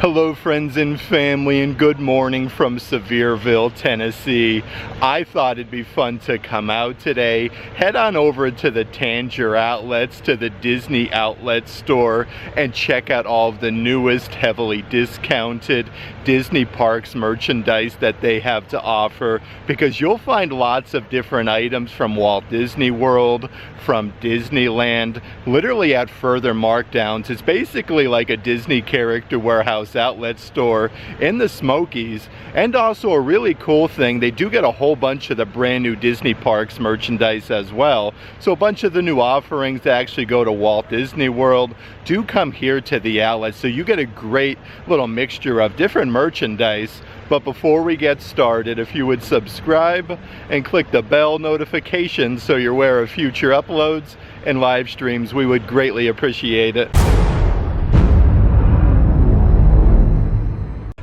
Hello friends and family, and good morning from Sevierville, Tennessee. I thought it'd be fun to come out today, head on over to the Tanger outlets, to the Disney outlet store, and check out all of the newest, heavily discounted Disney parks merchandise that they have to offer, because you'll find lots of different items from Walt Disney World, from Disneyland, literally at further markdowns. It's basically like a Disney character warehouse outlet store in the Smokies. And also a really cool thing, they do get a whole bunch of the brand new Disney parks merchandise as well. So a bunch of the new offerings that actually go to Walt Disney World do come here to the outlet, so you get a great little mixture of different merchandise. But before we get started, if you would subscribe and click the bell notification so you're aware of future uploads and live streams, we would greatly appreciate it.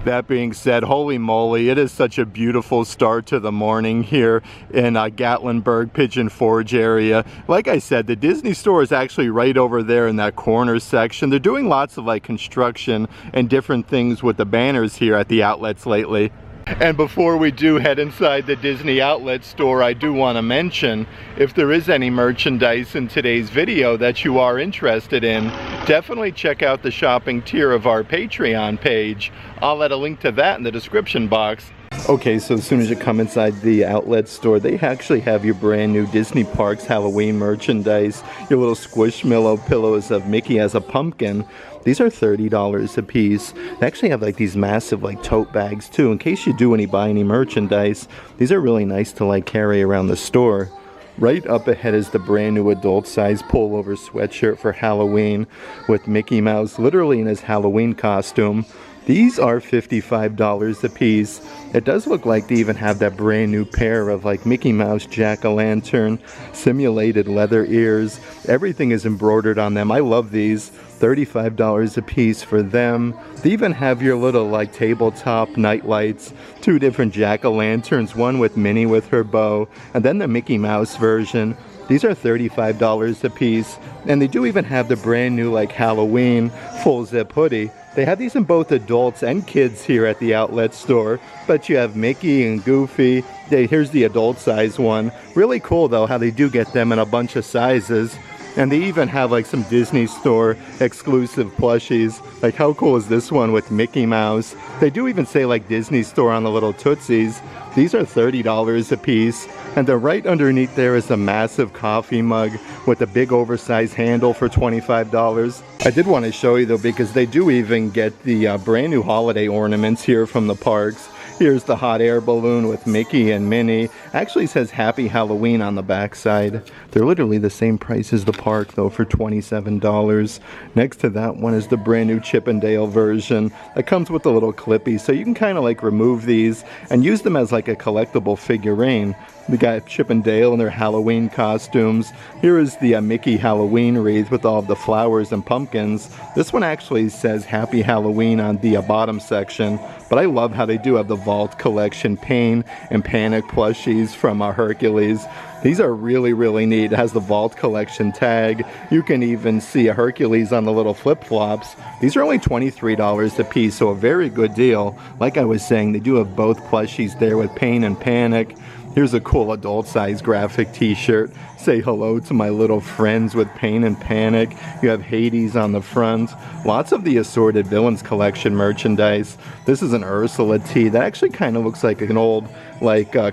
That being said, holy moly, it is such a beautiful start to the morning here in Gatlinburg, Pigeon Forge area. Like I said, the Disney store is actually right over there in that corner section. They're doing lots of construction and different things with the banners here at the outlets lately. And before we do head inside the Disney outlet store, I do want to mention, if there is any merchandise in today's video that you are interested in, definitely check out the shopping tier of our Patreon page. I'll add a link to that in the description box. Okay, so as soon as you come inside the outlet store, they actually have your brand new Disney Parks Halloween merchandise. Your little Squishmallow pillows of Mickey as a pumpkin. These are $30 a piece. They actually have these massive tote bags too, in case you do buy any merchandise. These are really nice to carry around the store. Right up ahead is the brand new adult size pullover sweatshirt for Halloween with Mickey Mouse literally in his Halloween costume. These are $55 a piece. It does look like they even have that brand new pair of Mickey Mouse jack-o'-lantern simulated leather ears. Everything is embroidered on them. I love these. $35 a piece for them. They even have your little tabletop night lights. Two different jack-o'-lanterns, one with Minnie with her bow, and then the Mickey Mouse version. These are $35 a piece. And they do even have the brand new Halloween full zip hoodie. They have these in both adults and kids here at the outlet store, but you have Mickey and Goofy. Here's the adult size one. Really cool though how they do get them in a bunch of sizes. And they even have some Disney store exclusive plushies. How cool is this one with Mickey Mouse? They do even say Disney store on the little Tootsies. These are $30 a piece. And then right underneath there is a massive coffee mug with a big oversized handle for $25. I did want to show you though, because they do even get the brand new holiday ornaments here from the parks. Here's the hot air balloon with Mickey and Minnie. Actually says Happy Halloween on the backside. They're literally the same price as the park though, for $27. Next to that one is the brand new Chip 'n Dale version. It comes with a little clippy, so you can kind of remove these and use them as a collectible figurine. We got Chip 'n Dale in their Halloween costumes. Here is the Mickey Halloween wreath with all of the flowers and pumpkins. This one actually says Happy Halloween on the bottom section, but I love how they do have the Vault Collection Pain and Panic plushies from Hercules. These are really, really neat. It has the Vault Collection tag. You can even see a Hercules on the little flip-flops. These are only $23 a piece, so a very good deal. Like I was saying, they do have both plushies there with Pain and Panic. Here's a cool adult-size graphic t-shirt. Say hello to my little friends with Pain and Panic. You have Hades on the front. Lots of the assorted Villains Collection merchandise. This is an Ursula tee that actually kind of looks like an old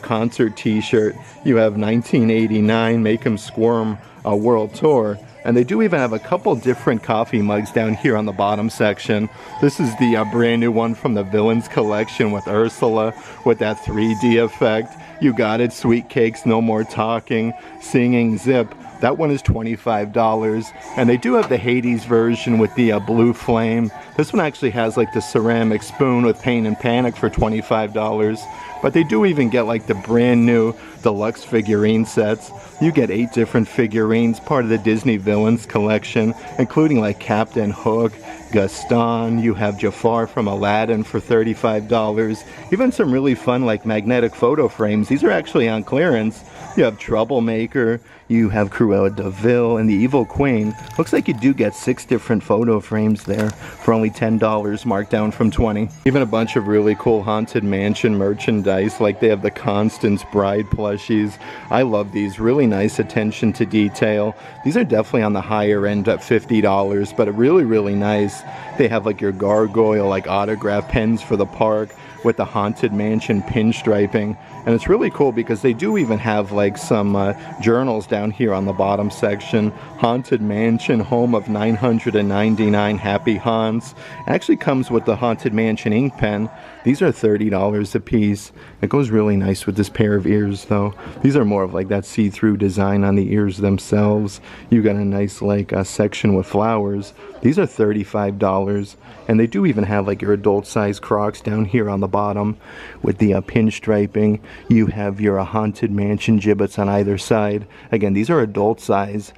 concert t-shirt. You have 1989 Make 'em Squirm World Tour. And they do even have a couple different coffee mugs down here on the bottom section. This is the brand new one from the Villains Collection with Ursula with that 3D effect. You got it, Sweet Cakes, No More Talking, Singing Zip. That one is $25. And they do have the Hades version with the blue flame. This one actually has the ceramic spoon with Pain and Panic for $25. But they do even get the brand new deluxe figurine sets. You get 8 different figurines, part of the Disney Villains Collection, including Captain Hook, Gaston. You have Jafar from Aladdin for $35. Even some really fun magnetic photo frames. These are actually on clearance. You have Troublemaker, you have Cruella de Vil, and the Evil Queen. Looks like you do get 6 different photo frames there for only $10, marked down from $20. Even a bunch of really cool Haunted Mansion merchandise, like they have the Constance Bride plushies. I love these, really nice attention to detail. These are definitely on the higher end at $50, but really, really nice. They have like your gargoyle, like autograph pens for the park with the Haunted Mansion pinstriping. And it's really cool because they do even have like some journals down here on the bottom section. Haunted Mansion, home of 999 happy haunts. Actually comes with the Haunted Mansion ink pen. These are $30 a piece. It goes really nice with this pair of ears though. These are more of like that see-through design on the ears themselves. You got a nice like section with flowers. These are $35. And they do even have like your adult size Crocs down here on the bottom with the pinstriping. You have your Haunted Mansion gibbets on either side. Again, these are adult size.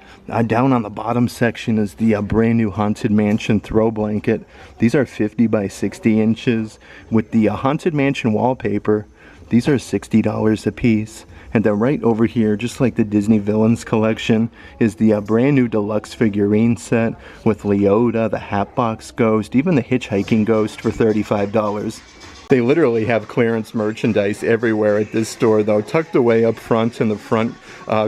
Down on the bottom section is the brand new Haunted Mansion throw blanket. These are 50 by 60 inches with the Haunted Mansion wallpaper. These are $60 a piece. And then right over here, just like the Disney Villains collection, is the brand new deluxe figurine set with Leota, the Hatbox Ghost, even the Hitchhiking Ghost for $35. They literally have clearance merchandise everywhere at this store though, tucked away up front in the front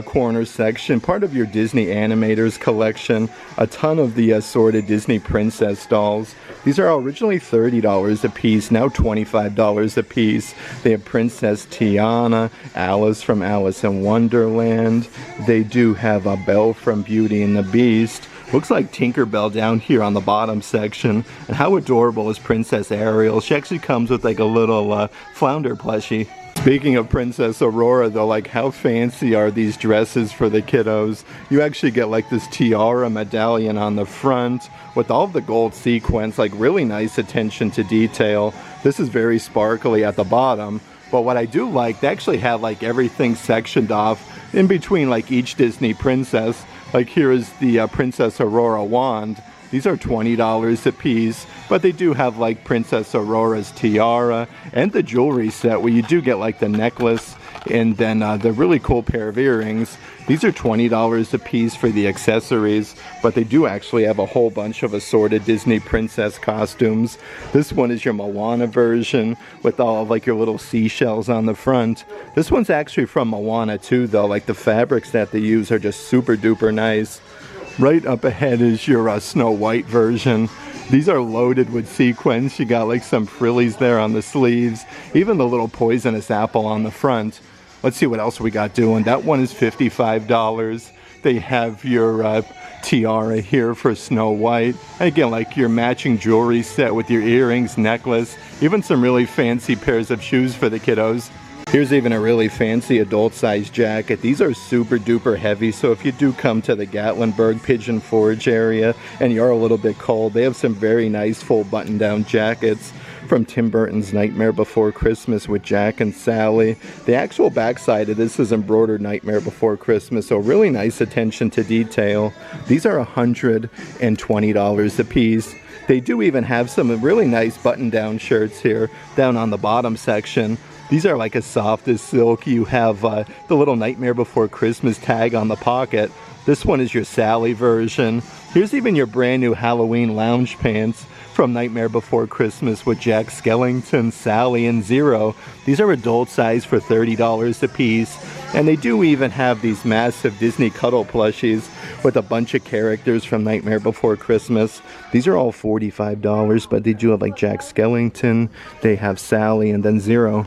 corner section. Part of your Disney Animators collection. A ton of the assorted Disney Princess dolls. These are originally $30 a piece, now $25 a piece. They have Princess Tiana, Alice from Alice in Wonderland. They do have a Belle from Beauty and the Beast. Looks like Tinkerbell down here on the bottom section. And how adorable is Princess Ariel? She actually comes with like a little flounder plushie. Speaking of Princess Aurora though, like how fancy are these dresses for the kiddos? You actually get like this tiara medallion on the front with all of the gold sequins, like really nice attention to detail. This is very sparkly at the bottom. But what I do like, they actually have like everything sectioned off in between like each Disney princess. Like here is the Princess Aurora wand. These are $20 a piece, but they do have like Princess Aurora's tiara and the jewelry set where you do get like the necklace and then the really cool pair of earrings. These are $20 a piece for the accessories, but they do actually have a whole bunch of assorted Disney princess costumes. This one is your Moana version with all of like your little seashells on the front. This one's actually from Moana too though, like the fabrics that they use are just super duper nice. Right up ahead is your Snow White version. These are loaded with sequins. You got like some frillies there on the sleeves, even the little poisonous apple on the front. Let's see what else we got doing. That one is $55. They have your tiara here for Snow White. And again, like your matching jewelry set with your earrings, necklace, even some really fancy pairs of shoes for the kiddos. Here's even a really fancy adult-sized jacket. These are super duper heavy, so if you do come to the Gatlinburg Pigeon Forge area and you're a little bit cold, they have some very nice full button-down jackets from Tim Burton's Nightmare Before Christmas with Jack and Sally. The actual backside of this is embroidered Nightmare Before Christmas, so really nice attention to detail. These are $120 a piece. They do even have some really nice button-down shirts here down on the bottom section. These are like as soft as silk. You have the little Nightmare Before Christmas tag on the pocket. This one is your Sally version. Here's even your brand new Halloween lounge pants from Nightmare Before Christmas with Jack Skellington, Sally, and Zero. These are adult size for $30 a piece. And they do even have these massive Disney Cuddle plushies with a bunch of characters from Nightmare Before Christmas. These are all $45, but they do have like Jack Skellington, they have Sally, and then Zero.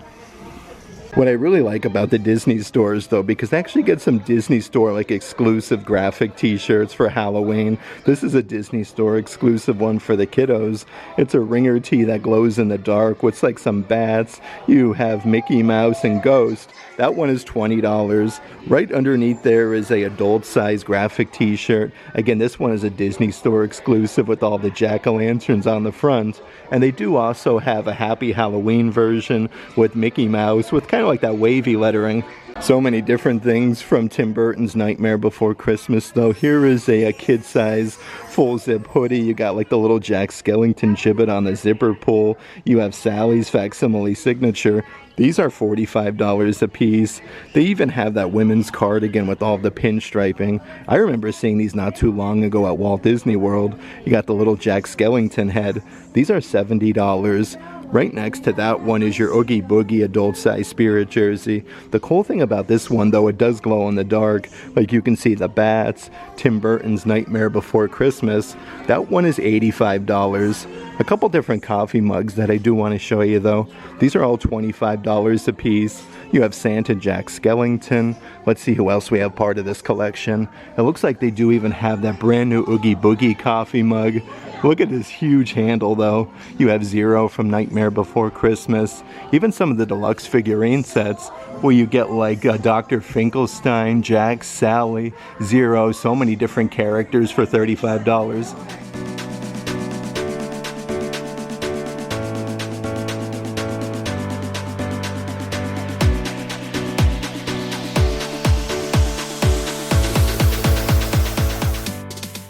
What I really like about the Disney stores though, because they actually get some Disney store like exclusive graphic t-shirts for Halloween. This is a Disney store exclusive one for the kiddos. It's a ringer tee that glows in the dark with like some bats. You have Mickey Mouse and Ghost. That one is $20. Right underneath there is a adult size graphic t-shirt. Again, this one is a Disney store exclusive with all the jack-o'-lanterns on the front. And they do also have a Happy Halloween version with Mickey Mouse with kind kind of like that wavy lettering. So many different things from Tim Burton's Nightmare Before Christmas, though. Here is a kid-size full zip hoodie. You got like the little Jack Skellington gibbet on the zipper pull. You have Sally's facsimile signature. These are $45 a piece. They even have that women's cardigan with all the pinstriping. I remember seeing these not too long ago at Walt Disney World. You got the little Jack Skellington head. These are $70. Right next to that one is your Oogie Boogie adult size spirit jersey. The cool thing about this one, though, it does glow in the dark. Like you can see the bats, Tim Burton's Nightmare Before Christmas. That one is $85. A couple different coffee mugs that I do want to show you, though. These are all $25 a piece. You have Santa Jack Skellington. Let's see who else we have part of this collection. It looks like they do even have that brand new Oogie Boogie coffee mug. Look at this huge handle, though. You have Zero from Nightmare Before Christmas. Even some of the deluxe figurine sets where you get like Dr. Finkelstein, Jack, Sally, Zero, so many different characters for $35.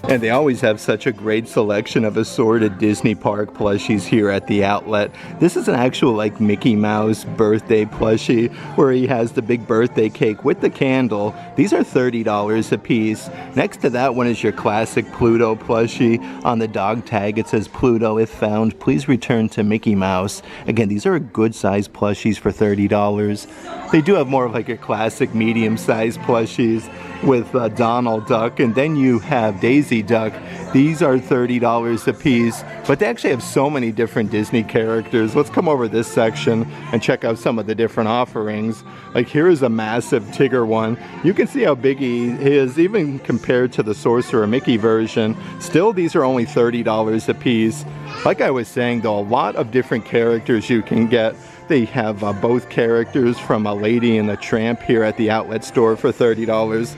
And they always have such a great selection of assorted Disney Park plushies here at the outlet. This is an actual like Mickey Mouse birthday plushie where he has the big birthday cake with the candle. These are $30 a piece. Next to that one is your classic Pluto plushie. On the dog tag it says, "Pluto, if found, please return to Mickey Mouse." Again, these are good size plushies for $30. They do have more of like your classic medium size plushies with Donald Duck, and then you have Daisy Duck. These are $30 a piece, but they actually have so many different Disney characters. Let's come over this section and check out some of the different offerings. Like here is a massive Tigger one. You can see how big he is, even compared to the Sorcerer Mickey version. Still, these are only $30 a piece. Like I was saying, though, a lot of different characters you can get. They have both characters from A Lady and the Tramp here at the outlet store for $30.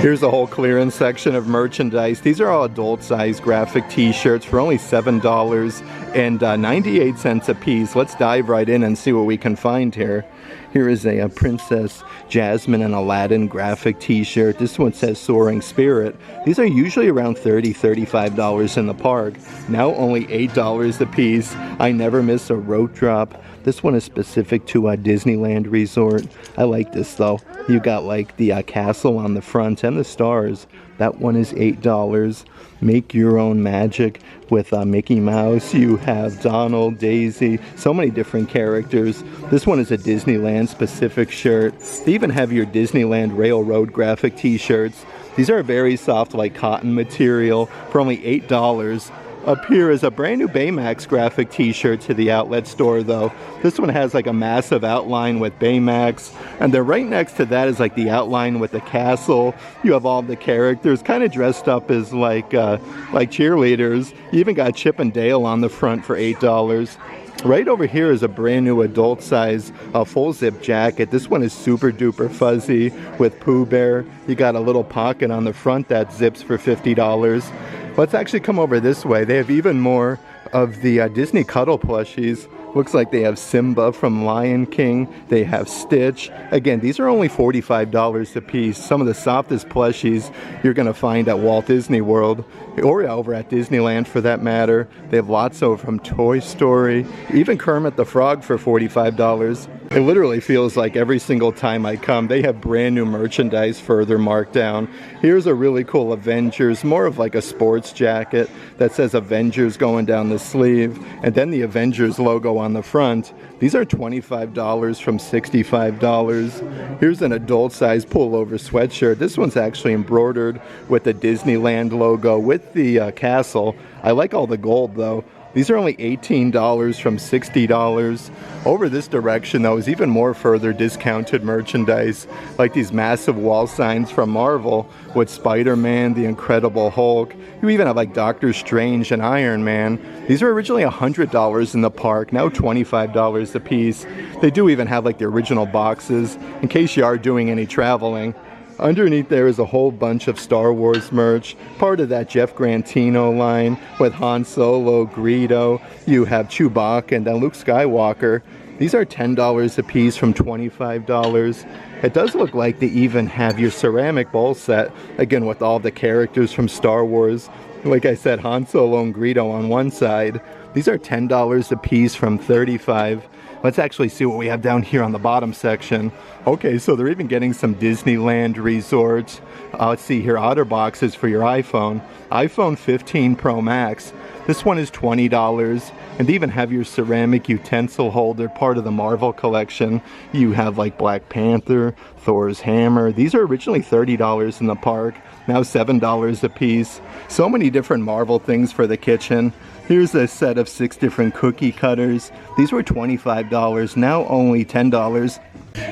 Here's a whole clearance section of merchandise. These are all adult size graphic t-shirts for only $7.98 a piece. Let's dive right in and see what we can find here. Here is a Princess Jasmine and Aladdin graphic t-shirt. This one says Soaring Spirit. These are usually around $30, $35 in the park. Now only $8 a piece. I never miss a rope drop. This one is specific to a Disneyland Resort. I like this though. You got like the castle on the front and the stars. That one is $8. Make your own magic with Mickey Mouse. You have Donald, Daisy, so many different characters. This one is a Disneyland specific shirt. They even have your Disneyland Railroad graphic t-shirts. These are very soft like cotton material for only $8. Up here is a brand new Baymax graphic t-shirt to the outlet store though. This one has like a massive outline with Baymax, and then right next to that is like the outline with the castle. You have all the characters kind of dressed up as like cheerleaders. You even got Chip and Dale on the front for $8. Right over here is a brand new adult size full zip jacket. This one is super duper fuzzy with Pooh Bear. You got a little pocket on the front that zips for $50. Let's actually come over this way. They have even more of the Disney Cuddle plushies. Looks like they have Simba from Lion King. They have Stitch. Again, these are only $45 a piece. Some of the softest plushies you're going to find at Walt Disney World, or over at Disneyland for that matter. They have Lotso from Toy Story. Even Kermit the Frog for $45. It literally feels like every single time I come, they have brand new merchandise further marked down. Here's a really cool Avengers, more of like a sports jacket that says Avengers going down the sleeve, and then the Avengers logo on the front. These are $25 from $65. Here's an adult size pullover sweatshirt. This one's actually embroidered with the Disneyland logo with the castle. I like all the gold though. These are only $18 from $60. Over this direction though is even more further discounted merchandise, like these massive wall signs from Marvel with Spider-Man, the Incredible Hulk. You even have like Doctor Strange and Iron Man. These were originally $100 in the park, now $25 a piece. They do even have like the original boxes in case you are doing any traveling. Underneath there is a whole bunch of Star Wars merch, part of that Jeff Grantino line with Han Solo, Greedo. You have Chewbacca and then Luke Skywalker. These are $10 a piece from $25. It does look like they even have your ceramic bowl set, again with all the characters from Star Wars. Like I said, Han Solo and Greedo on one side. These are $10 a piece from $35. Let's actually see what we have down here on the bottom section. Okay, so they're even getting some Disneyland resorts. Let's see here, OtterBoxes for your iPhone. iPhone 15 Pro Max. This one is $20. And they even have your ceramic utensil holder, part of the Marvel collection. You have like Black Panther, Thor's hammer. These are originally $30 in the park, now $7 a piece. So many different Marvel things for the kitchen. Here's a set of 6 different cookie cutters. These were $25, now only $10.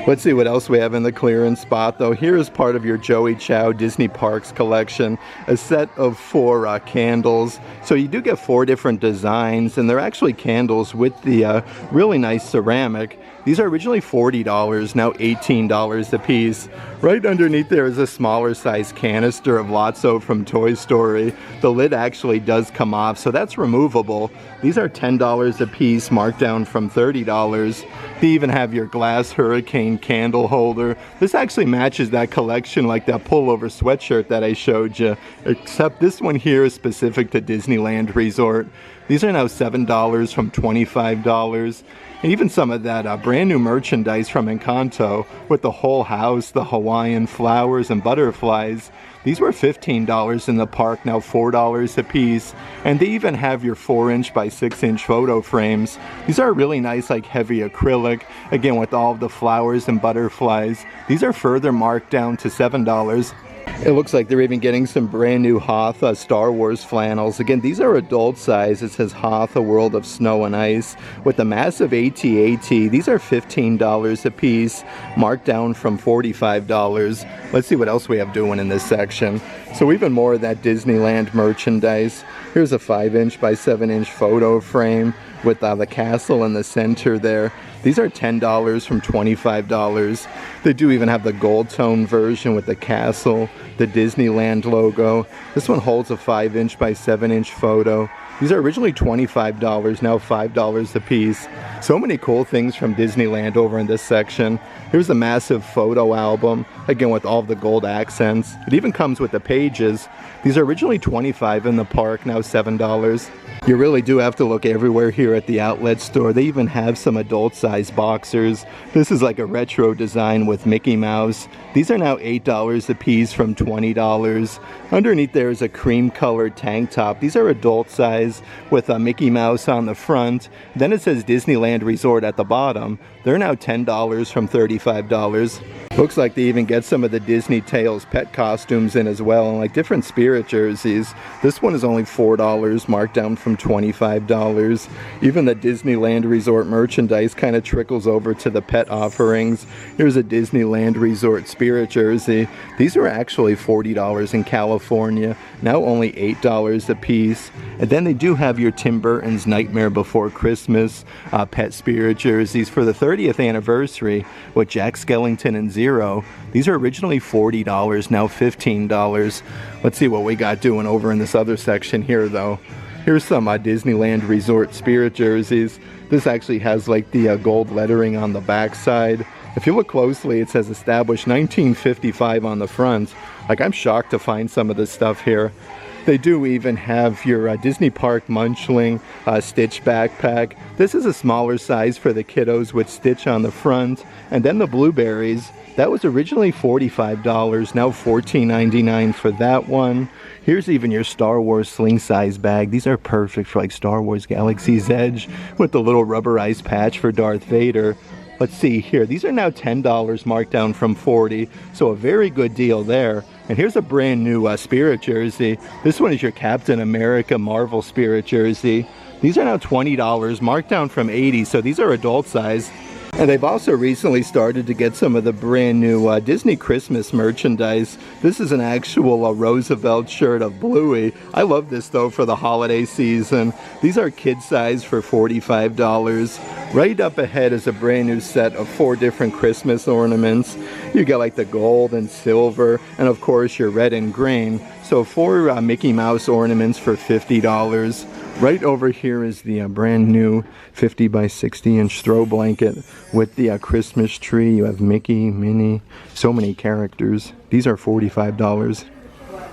Let's see what else we have in the clearance spot though. Here is part of your Joey Chow Disney Parks collection. A set of 4 candles. So you do get 4 different designs, and they're actually candles with the really nice ceramic. These are originally $40, now $18 a piece. Right underneath there is a smaller size canister of Lotso from Toy Story. The lid actually does come off, so that's removable. These are $10 a piece, marked down from $30. They even have your glass hurricane candle holder. This actually matches that collection, like that pullover sweatshirt that I showed you, except this one here is specific to Disneyland Resort. These are now $7 from $25. And even some of that brand new merchandise from Encanto with the whole house, the Hawaiian flowers and butterflies. These were $15 in the park, now $4 a piece. And they even have your 4-inch by 6-inch photo frames. These are really nice, like heavy acrylic, again with all of the flowers and butterflies. These are further marked down to $7. It looks like they're even getting some brand new Hoth Star Wars flannels. Again, these are adult size. It says Hoth, a world of snow and ice. With the massive AT-AT, these are $15 a piece, marked down from $45. Let's see what else we have doing in this section. So even more of that Disneyland merchandise. Here's a 5-inch by 7-inch photo frame with the castle in the center there. These are $10 from $25. They do even have the gold tone version with the castle, the Disneyland logo. This one holds a 5-inch by 7-inch photo. These are originally $25, now $5 a piece. So many cool things from Disneyland over in this section. Here's a massive photo album, again with all of the gold accents. It even comes with the pages. These are originally $25 in the park, now $7. You really do have to look everywhere here at the outlet store. They even have some adult-size boxers. This is like a retro design with Mickey Mouse. These are now $8 a piece from $20. Underneath there is a cream-colored tank top. These are adult-size with a Mickey Mouse on the front. Then it says Disneyland Resort at the bottom. They're now $10 from $35. Looks like they even get some of the Disney Tales pet costumes in as well, and like different spirit jerseys. This one is only $4, marked down from $25. Even the Disneyland Resort merchandise kind of trickles over to the pet offerings. Here's a Disneyland Resort spirit jersey. These are actually $40 in California, now only $8 a piece. And then they do have your Tim Burton's Nightmare Before Christmas pet spirit jerseys for the 30th anniversary with Jack Skellington and Zero. These are originally $40, now $15. Let's see what we got doing over in this other section here though. Here's some Disneyland Resort spirit jerseys. This actually has like the gold lettering on the back side. If you look closely, it says established 1955 on the front. Like, I'm shocked to find some of this stuff here. They do even have your Disney Park Munchling Stitch backpack. This is a smaller size for the kiddos with Stitch on the front. And then the blueberries. That was originally $45, now $14.99 for that one. Here's even your Star Wars sling size bag. These are perfect for like Star Wars Galaxy's Edge with the little rubberized patch for Darth Vader. Let's see here. These are now $10, marked down from $40, so a very good deal there. And here's a brand new Spirit jersey. This one is your Captain America Marvel Spirit jersey. These are now $20, marked down from $80, so these are adult size. And they've also recently started to get some of the brand new Disney Christmas merchandise. This is an actual Roosevelt shirt of Bluey. I love this though for the holiday season. These are kid size for $45. Right up ahead is a brand new set of 4 different Christmas ornaments. You got like the gold and silver and of course your red and green. So 4 Mickey Mouse ornaments for $50. Right over here is the brand new 50 by 60 inch throw blanket with the Christmas tree. You have Mickey, Minnie, so many characters. These are $45.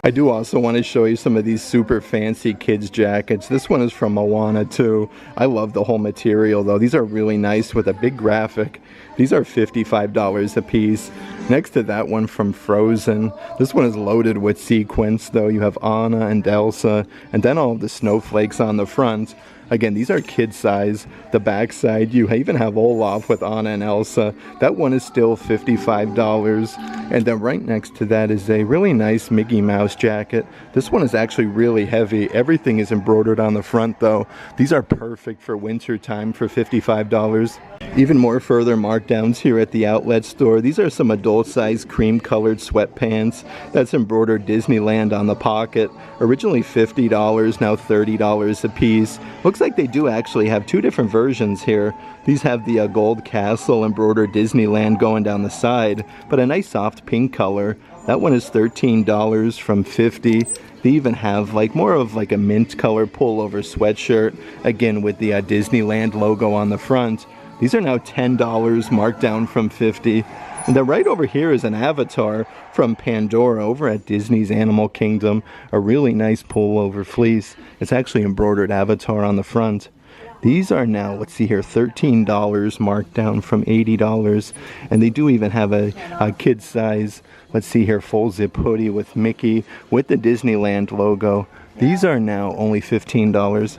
I do also want to show you some of these super fancy kids jackets. This one is from Moana too. I love the whole material though. These are really nice with a big graphic. These are $55 a piece. Next to that one from Frozen. This one is loaded with sequins though. You have Anna and Elsa and then all of the snowflakes on the front. Again, these are kid size. The back side, you even have Olaf with Anna and Elsa. That one is still $55. And then right next to that is a really nice Mickey Mouse jacket. This one is actually really heavy. Everything is embroidered on the front though. These are perfect for winter time for $55. Even more further markdowns here at the outlet store. These are some adult size cream colored sweatpants. That's embroidered Disneyland on the pocket. Originally $50, now $30 a piece. Looks like they do actually have 2 different versions here. These have the gold castle embroidered Disneyland going down the side, but a nice soft pink color. That one is $13 from $50. They even have like more of like a mint color pullover sweatshirt, again with the Disneyland logo on the front. These are now $10 marked down from $50. And then right over here is an avatar from Pandora over at Disney's Animal Kingdom. A really nice pullover fleece. It's actually embroidered avatar on the front. These are now, let's see here, $13 marked down from $80. And they do even have a kid size, let's see here, full zip hoodie with Mickey with the Disneyland logo. These are now only $15.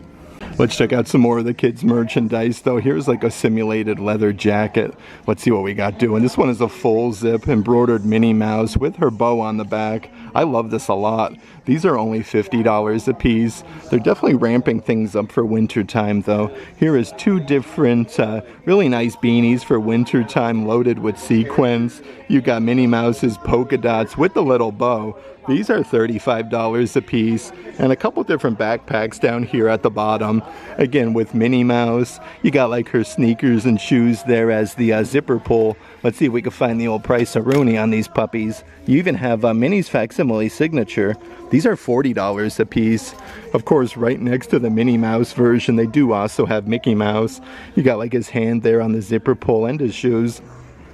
Let's check out some more of the kids merchandise though. Here's like a simulated leather jacket. Let's see what we got doing. This one is a full zip embroidered Minnie Mouse with her bow on the back. I love this a lot. These are only $50 a piece. They're definitely ramping things up for winter time though. Here is 2 different really nice beanies for winter time loaded with sequins. You got Minnie Mouse's polka dots with the little bow. These are $35 a piece, and a couple different backpacks down here at the bottom. Again, with Minnie Mouse, you got like her sneakers and shoes there as the zipper pull. Let's see if we can find the old price of Rooney on these puppies. You even have Minnie's facsimile signature. These are $40 a piece. Of course, right next to the Minnie Mouse version, they do also have Mickey Mouse. You got like his hand there on the zipper pull and his shoes.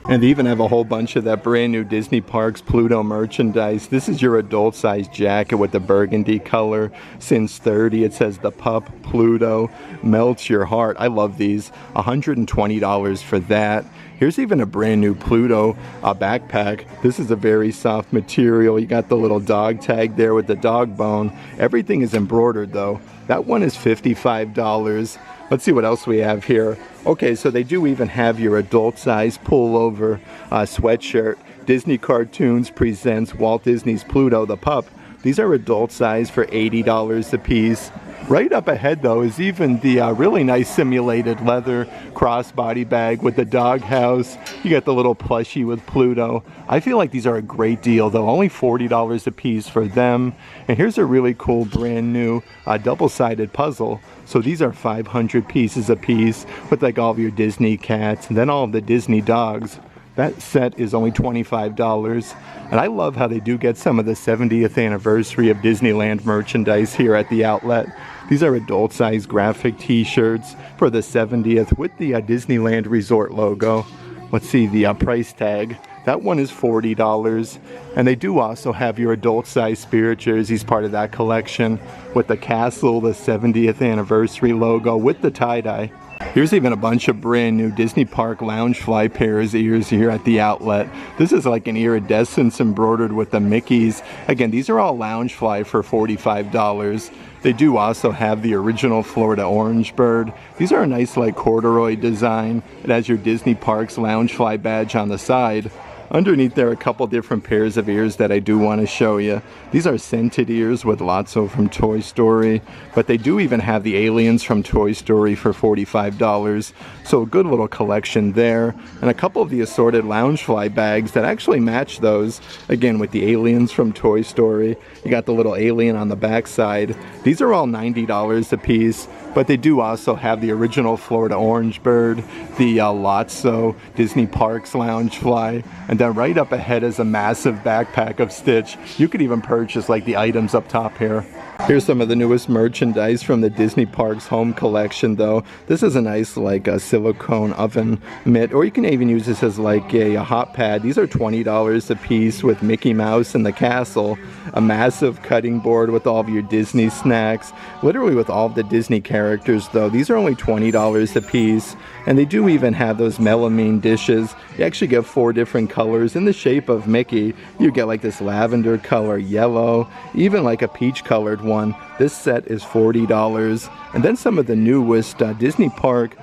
And they even have a whole bunch of that brand new Disney Parks Pluto merchandise. This is your adult size jacket with the burgundy color. Since 30, it says the pup Pluto melts your heart. I love these. $120 for that. Here's even a brand new Pluto backpack. This is a very soft material. You got the little dog tag there with the dog bone. Everything is embroidered though. That one is $55. Let's see what else we have here. Okay, so they do even have your adult size pullover sweatshirt. Disney Cartoons presents Walt Disney's Pluto the pup. These are adult size for $80 a piece. Right up ahead though is even the really nice simulated leather crossbody bag with the doghouse. You got the little plushie with Pluto. I feel like these are a great deal though, only $40 a piece for them. And here's a really cool brand new double-sided puzzle. So these are 500 pieces a piece with like all of your Disney cats and then all of the Disney dogs. That set is only $25. And I love how they do get some of the 70th anniversary of Disneyland merchandise here at the outlet. These are adult size graphic t-shirts for the 70th with the Disneyland Resort logo. Let's see the price tag. That one is $40. And they do also have your adult size Spirit jerseys part of that collection with the castle, the 70th anniversary logo with the tie-dye. Here's even a bunch of brand new Disney Park Loungefly pairs of ears here at the outlet. This is like an iridescence embroidered with the Mickeys. Again, these are all Loungefly for $45. They do also have the original Florida Orange Bird. These are a nice like corduroy design. It has your Disney Parks Loungefly badge on the side. Underneath there are a couple different pairs of ears that I do want to show you. These are scented ears with Lotso from Toy Story, but they do even have the aliens from Toy Story for $45. So a good little collection there. And a couple of the assorted Loungefly bags that actually match those. Again, with the aliens from Toy Story. You got the little alien on the back side. These are all $90 a piece. But they do also have the original Florida orange bird, the Lotso Disney Parks Loungefly, and then right up ahead is a massive backpack of Stitch. You could even purchase like the items up top here. Here's some of the newest merchandise from the Disney Parks home collection though. This is a nice like a silicone oven mitt, or you can even use this as like a hot pad. These are $20 a piece with Mickey Mouse and the castle. A massive cutting board with all of your Disney snacks, literally with all of the Disney characters though. These are only $20 a piece, and they do even have those melamine dishes. You actually get 4 different colors in the shape of Mickey. You get like this lavender color, yellow, even like a peach colored one. This set is $40. And then some of the newest Disney Park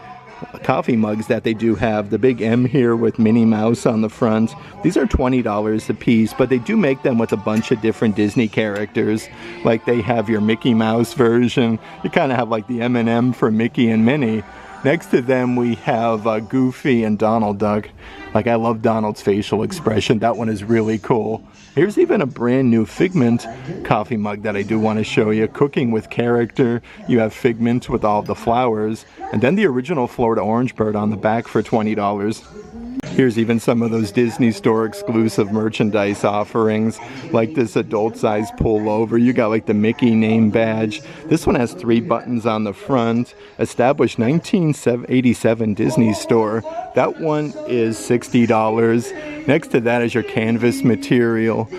coffee mugs that they do have. The big M here with Minnie Mouse on the front. These are $20 a piece, but they do make them with a bunch of different Disney characters. Like they have your Mickey Mouse version. You kind of have like the M&M for Mickey and Minnie. Next to them we have Goofy and Donald Duck. Like I love Donald's facial expression. That one is really cool. Here's even a brand new Figment coffee mug that I do want to show you. Cooking with character. You have Figment with all the flowers. And then the original Florida orange bird on the back for $20. Here's even some of those Disney Store exclusive merchandise offerings, like this adult size pullover. You got like the Mickey name badge. This one has 3 buttons on the front. Established 1987 Disney Store. That one is $60. Next to that is your canvas material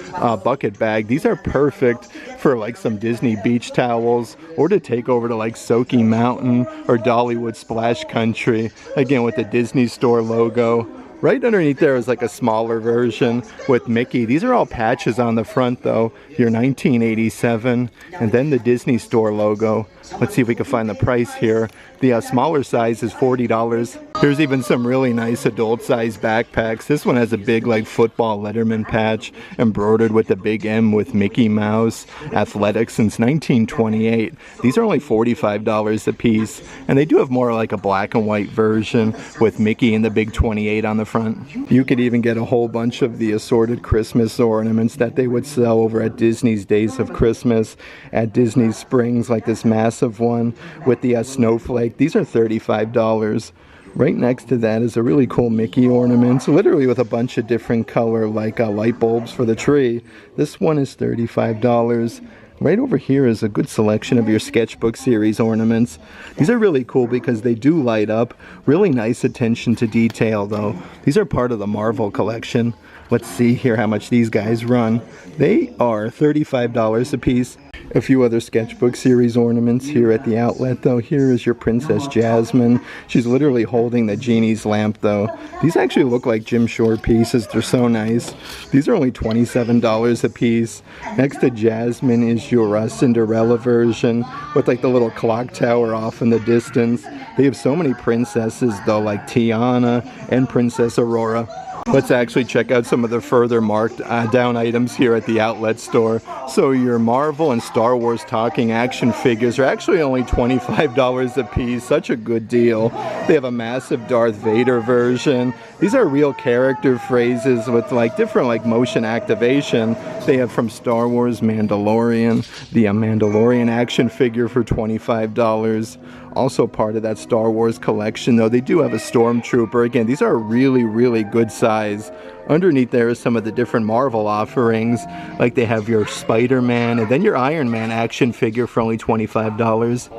bucket bag. These are perfect for like some Disney beach towels, or to take over to like Soaky Mountain or Dollywood Splash Country, again with the Disney Store logo. Right underneath there is like a smaller version with Mickey. These are all patches on the front though. Your 1987, and then the Disney Store logo. Let's see if we can find the price here. The smaller size is $40. There's even some really nice adult size backpacks. This one has a big like football Letterman patch embroidered with the big M with Mickey Mouse. Athletics since 1928. These are only $45 a piece, and they do have more like a black and white version with Mickey and the big 28 on the front. You could even get a whole bunch of the assorted Christmas ornaments that they would sell over at Disney's Days of Christmas at Disney Springs, like this massive one with the snowflake. These are $35. Right next to that is a really cool Mickey ornament, literally with a bunch of different color like light bulbs for the tree. This one is $35. Right over here is a good selection of your sketchbook series ornaments. These are really cool because they do light up. Really nice attention to detail though. These are part of the Marvel collection. Let's see here how much these guys run. They are $35 a piece. A few other sketchbook series ornaments here at the outlet though. Here is your Princess Jasmine. She's literally holding the genie's lamp though. These actually look like Jim Shore pieces. They're so nice. These are only $27 a piece. Next to Jasmine is your Cinderella version with like the little clock tower off in the distance. They have so many princesses though, like Tiana and Princess Aurora. Let's actually check out some of the further marked down items here at the outlet store. So your Marvel and Star Wars talking action figures are actually only $25 a piece. Such a good deal. They have a massive Darth Vader version. These are real character phrases with like different like motion activation. They have from Star Wars Mandalorian, the Mandalorian action figure for $25. Also part of that Star Wars collection though, they do have a Stormtrooper. Again, these are really, really good size. Underneath there is some of the different Marvel offerings, like they have your Spider-Man and then your Iron Man action figure for only $25.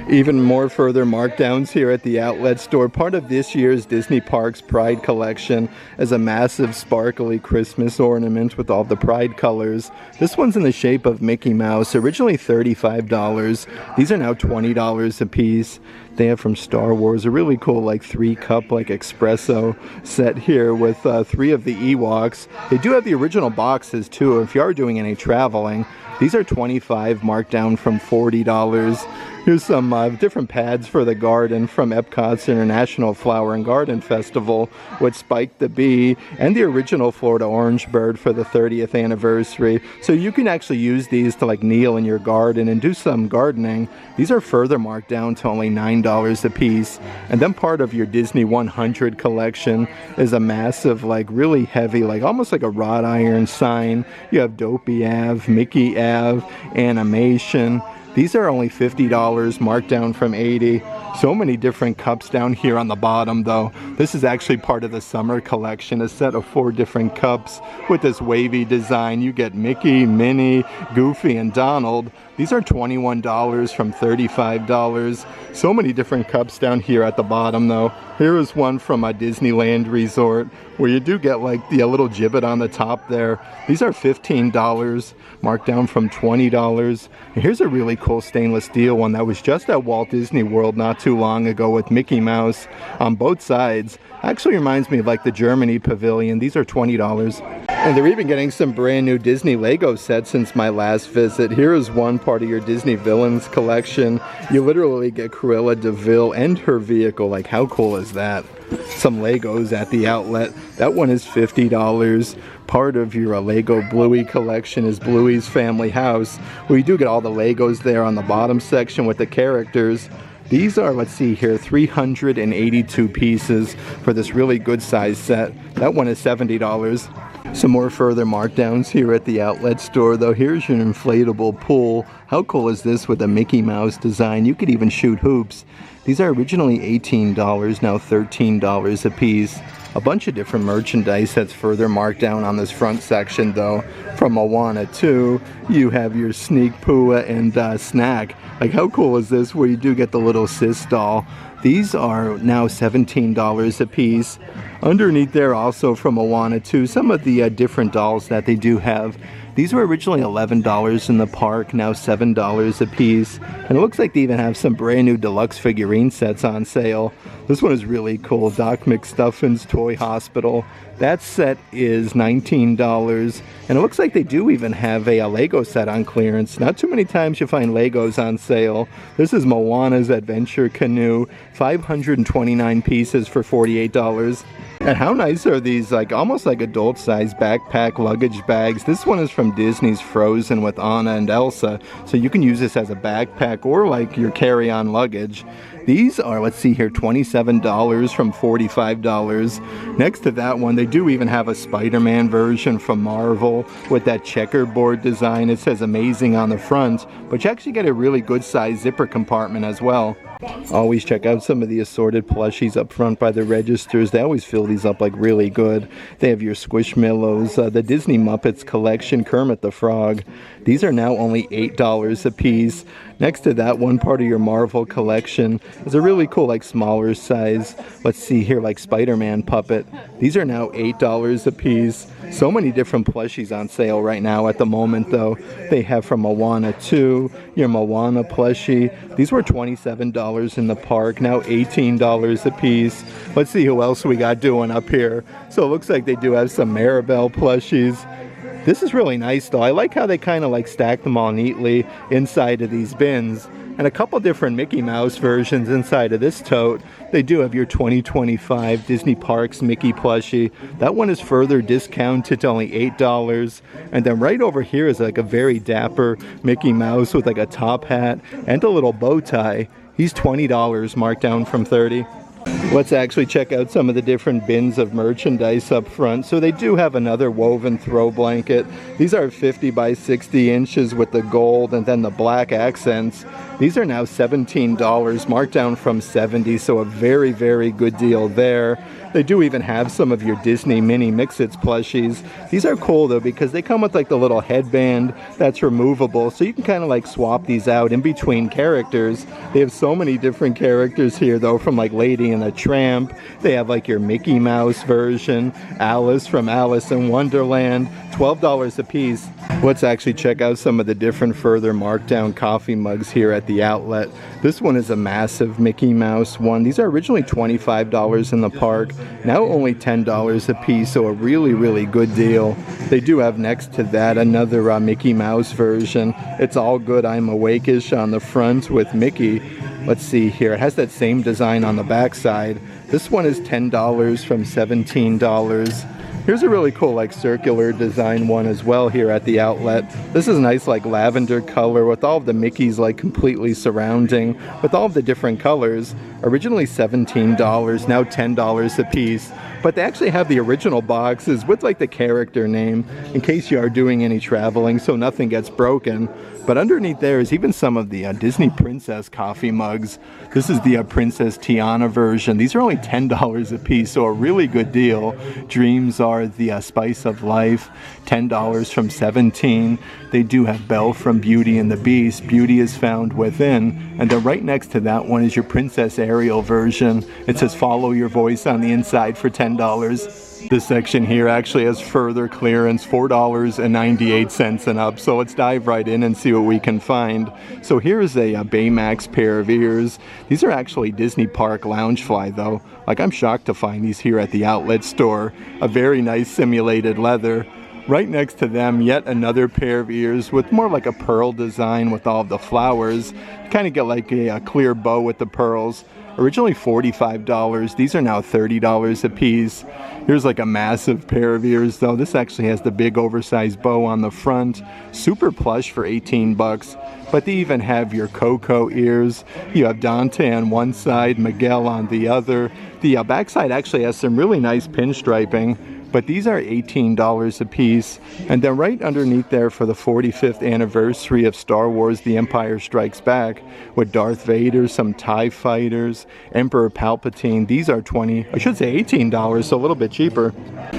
Even more further markdowns here at the outlet store. Part of this year's Disney Parks Pride collection is a massive sparkly Christmas ornament with all the Pride colors. This one's in the shape of Mickey Mouse, originally $35. These are now $20 a piece. They have from Star Wars a really cool like 3-cup like espresso set here with 3 of the Ewoks. They do have the original boxes too if you are doing any traveling. These are $25, marked down from $40. Here's some different pads for the garden from Epcot's International Flower and Garden Festival with Spike the Bee and the original Florida Orange Bird for the 30th anniversary. So you can actually use these to like kneel in your garden and do some gardening. These are further marked down to only $9 a piece. And then part of your Disney 100 collection is a massive like really heavy like almost like a wrought iron sign. You have Dopey Ave, Mickey Ave, Animation. These are only $50, marked down from $80. So many different cups down here on the bottom though. This is actually part of the summer collection, a set of 4 different cups with this wavy design. You get Mickey, Minnie, Goofy, and Donald. These are $21 from $35. So many different cups down here at the bottom though. Here is one from a Disneyland resort where you do get like the little gibbet on the top there. These are $15, marked down from $20. And here's a really cool stainless steel one that was just at Walt Disney World not too long ago with Mickey Mouse on both sides. Actually reminds me of like the Germany pavilion. These are $20. And they're even getting some brand new Disney Lego sets since my last visit. Here is one part of your Disney Villains collection. You literally get Cruella de Vil and her vehicle. Like, how cool is that? Some Legos at the outlet. That one is $50. Part of your Lego Bluey collection is Bluey's Family House. We do get all the Legos there on the bottom section with the characters. These are, let's see here, 382 pieces for this really good size set. That one is $70. Some more further markdowns here at the outlet store though. Here's your inflatable pool. How cool is this with a Mickey Mouse design? You could even shoot hoops. These are originally $18, now $13 a piece. A bunch of different merchandise that's further marked down on this front section though. From Moana 2, you have your Sneak Pua and Snack. Like, how cool is this where you do get the little sis doll? These are now $17 a piece. Underneath there also from Moana 2, some of the different dolls that they do have. These were originally $11 in the park, now $7 a piece. And it looks like they even have some brand new deluxe figurine sets on sale. This one is really cool, Doc McStuffin's Toy Hospital. That set is $19. And it looks like they do even have a Lego set on clearance. Not too many times you find Legos on sale. This is Moana's Adventure Canoe, 529 pieces for $48. And how nice are these, like almost like adult-sized backpack luggage bags. This one is from Disney's Frozen with Anna and Elsa, so you can use this as a backpack or like your carry-on luggage. These are, let's see here, $27 from $45. Next to that one, they do even have a Spider-Man version from Marvel with that checkerboard design. It says amazing on the front, but you actually get a really good size zipper compartment as well. Always check out some of the assorted plushies up front by the registers. They always fill these up like really good. They have your Squishmallows, the Disney Muppets collection, Kermit the Frog. These are now only $8 a piece. Next to that, one part of your Marvel collection is a really cool, like smaller size, let's see here, like Spider-Man puppet. These are now $8 a piece. So many different plushies on sale right now at the moment though. They have from Moana 2, your Moana plushie. These were $27 in the park, now $18 a piece. Let's see who else we got doing up here. So it looks like they do have some Maribel plushies. This is really nice though. I like how they kind of like stack them all neatly inside of these bins. And a couple different Mickey Mouse versions inside of this tote. They do have your 2025 Disney Parks Mickey plushie. That one is further discounted to only $8. And then right over here is like a very dapper Mickey Mouse with like a top hat and a little bow tie. He's $20, marked down from $30. Let's actually check out some of the different bins of merchandise up front. So they do have another woven throw blanket. These are 50 by 60 inches with the gold and then the black accents. These are now $17, marked down from $70, so a very, very good deal there. They do even have some of your Disney Mini Mix-Its plushies. These are cool though because they come with like the little headband that's removable, so you can kind of like swap these out in between characters. They have so many different characters here though, from like Lady and the Tramp. They have like your Mickey Mouse version, Alice from Alice in Wonderland, $12 a piece. Let's actually check out some of the different further markdown coffee mugs here at the outlet. This one is a massive Mickey Mouse one. These are originally $25 in the park, now only $10 a piece, so a really, really good deal. They do have next to that another Mickey Mouse version. It's all good, I'm awake-ish on the front with Mickey. Let's see here, it has that same design on the back side. This one is $10 from $17. Here's a really cool like circular design one as well here at the outlet. This is nice like lavender color with all of the Mickeys like completely surrounding with all of the different colors. Originally $17, now $10 a piece. But they actually have the original boxes with like the character name in case you are doing any traveling so nothing gets broken. But underneath there is even some of the Disney Princess coffee mugs. This is the Princess Tiana version. These are only $10 a piece, so a really good deal. Dreams are the spice of life, $10 from 17. They do have Belle from Beauty and the Beast. Beauty is found within. And then right next to that one is your Princess Ariel version. It says follow your voice on the inside for $10. This section here actually has further clearance, $4.98 and up. So let's dive right in and see what we can find. So here's a Baymax pair of ears. These are actually Disney Park Loungefly though. Like, I'm shocked to find these here at the outlet store. A very nice simulated leather. Right next to them, yet another pair of ears with more like a pearl design with all of the flowers. You kind of get like a clear bow with the pearls. Originally $45, these are now $30 a piece. Here's like a massive pair of ears though. This actually has the big oversized bow on the front. Super plush for 18 bucks. But they even have your Coco ears. You have Dante on one side, Miguel on the other. The backside actually has some really nice pinstriping. But these are $18 a piece. And then right underneath there for the 45th anniversary of Star Wars The Empire Strikes Back with Darth Vader, some TIE fighters, Emperor Palpatine. These are $18, so a little bit cheaper.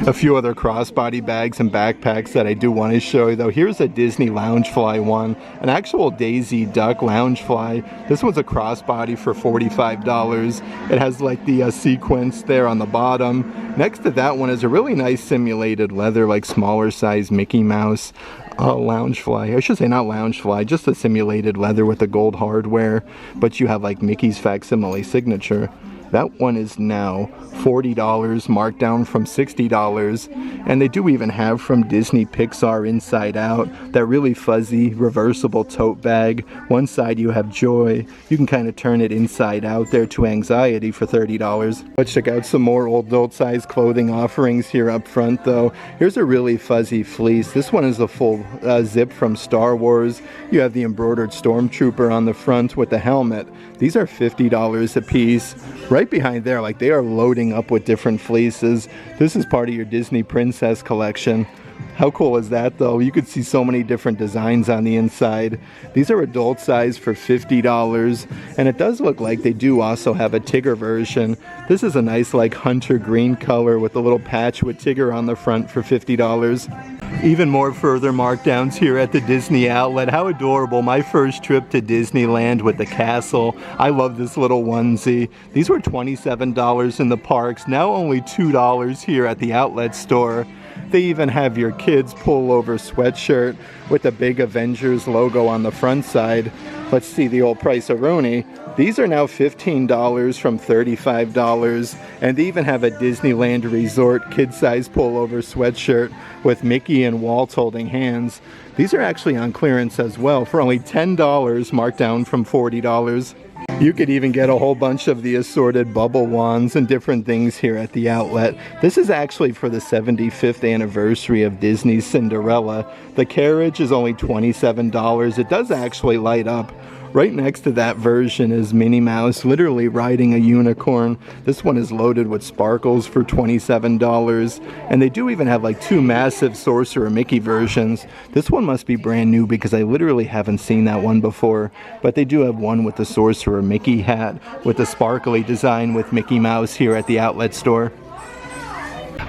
A few other crossbody bags and backpacks that I do want to show you though. Here's a Disney Loungefly one, an actual Daisy Duck Loungefly. This one's a crossbody for $45. It has like the sequence there on the bottom. Next to that one is a really nice simulated leather, like smaller size Mickey Mouse Loungefly. I should say not Loungefly, just a simulated leather with the gold hardware. But you have like Mickey's facsimile signature. That one is now $40, marked down from $60. And they do even have from Disney Pixar Inside Out, that really fuzzy reversible tote bag. One side you have joy. You can kind of turn it inside out there to anxiety for $30. Let's check out some more old adult size clothing offerings here up front though. Here's a really fuzzy fleece. This one is a full zip from Star Wars. You have the embroidered Stormtrooper on the front with the helmet. These are $50 a piece. Right behind there, like, they are loading up with different fleeces. This is part of your Disney Princess collection. How cool is that though? You could see so many different designs on the inside. These are adult size for $50. And it does look like they do also have a Tigger version. This is a nice like hunter green color with a little patch with Tigger on the front for $50. Even more further markdowns here at the Disney outlet. How adorable. My first trip to Disneyland with the castle. I love this little onesie. These were $27 in the parks, now only $2 here at the outlet store. They even have your kids pullover sweatshirt with the big Avengers logo on the front side. Let's see the old price-a-roni. These are now $15 from $35. And they even have a Disneyland Resort kid-size pullover sweatshirt with Mickey and Walt holding hands. These are actually on clearance as well for only $10, marked down from $40. You could even get a whole bunch of the assorted bubble wands and different things here at the outlet. This is actually for the 75th anniversary of Disney's Cinderella. The carriage is only $27. It does actually light up. Right next to that version is Minnie Mouse literally riding a unicorn. This one is loaded with sparkles for $27. And they do even have like two massive Sorcerer Mickey versions. This one must be brand new because I literally haven't seen that one before. But they do have one with the Sorcerer Mickey hat with the sparkly design with Mickey Mouse here at the outlet store.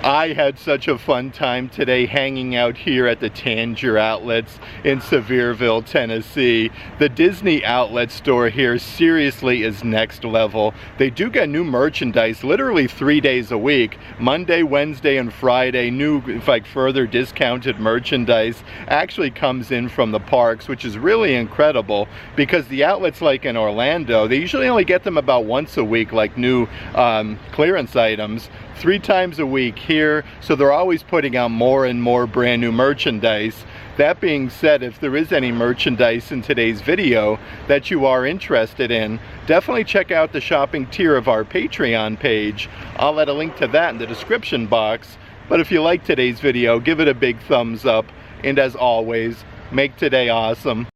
I had such a fun time today hanging out here at the Tanger Outlets in Sevierville, Tennessee. The Disney outlet store here seriously is next level. They do get new merchandise literally 3 days a week. Monday, Wednesday, and Friday, new like further discounted merchandise actually comes in from the parks, which is really incredible because the outlets like in Orlando, they usually only get them about once a week, like new clearance items. 3 times a week here, so they're always putting out more and more brand new merchandise. That being said, if there is any merchandise in today's video that you are interested in, definitely check out the shopping tier of our Patreon page. I'll add a link to that in the description box. But if you like today's video, give it a big thumbs up, and as always, make today awesome.